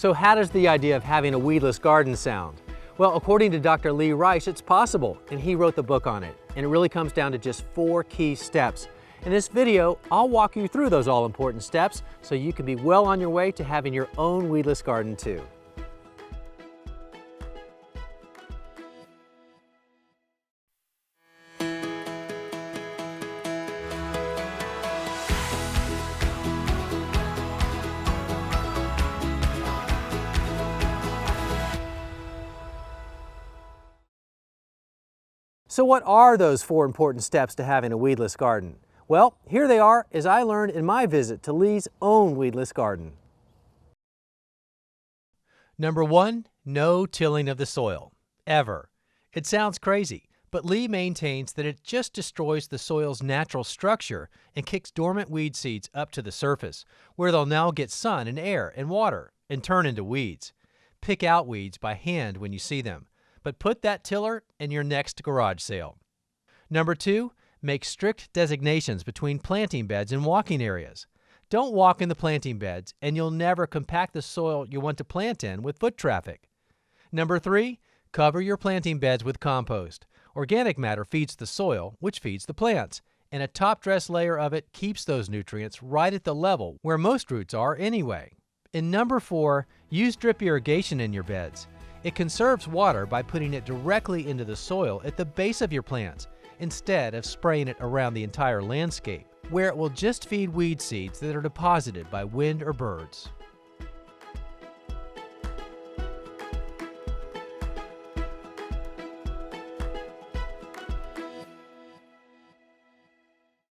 So how does the idea of having a weedless garden sound? Well, according to Dr. Reich, it's possible, and he wrote the book on it. And it really comes down to just 4 key steps. In this video, I'll walk you through those all-important steps so you can be well on your way to having your own weedless garden too. So what are those 4 important steps to having a weedless garden? Well, here they are as I learned in my visit to Lee's own weedless garden. Number 1, no tilling of the soil, ever. It sounds crazy, but Lee maintains that it just destroys the soil's natural structure and kicks dormant weed seeds up to the surface, where they'll now get sun and air and water and turn into weeds. Pick out weeds by hand when you see them, but put that tiller in your next garage sale. Number 2, make strict designations between planting beds and walking areas. Don't walk in the planting beds and you'll never compact the soil you want to plant in with foot traffic. Number 3, cover your planting beds with compost. Organic matter feeds the soil, which feeds the plants, and a top dress layer of it keeps those nutrients right at the level where most roots are anyway. And number 4, use drip irrigation in your beds. It conserves water by putting it directly into the soil at the base of your plants, instead of spraying it around the entire landscape, where it will just feed weed seeds that are deposited by wind or birds.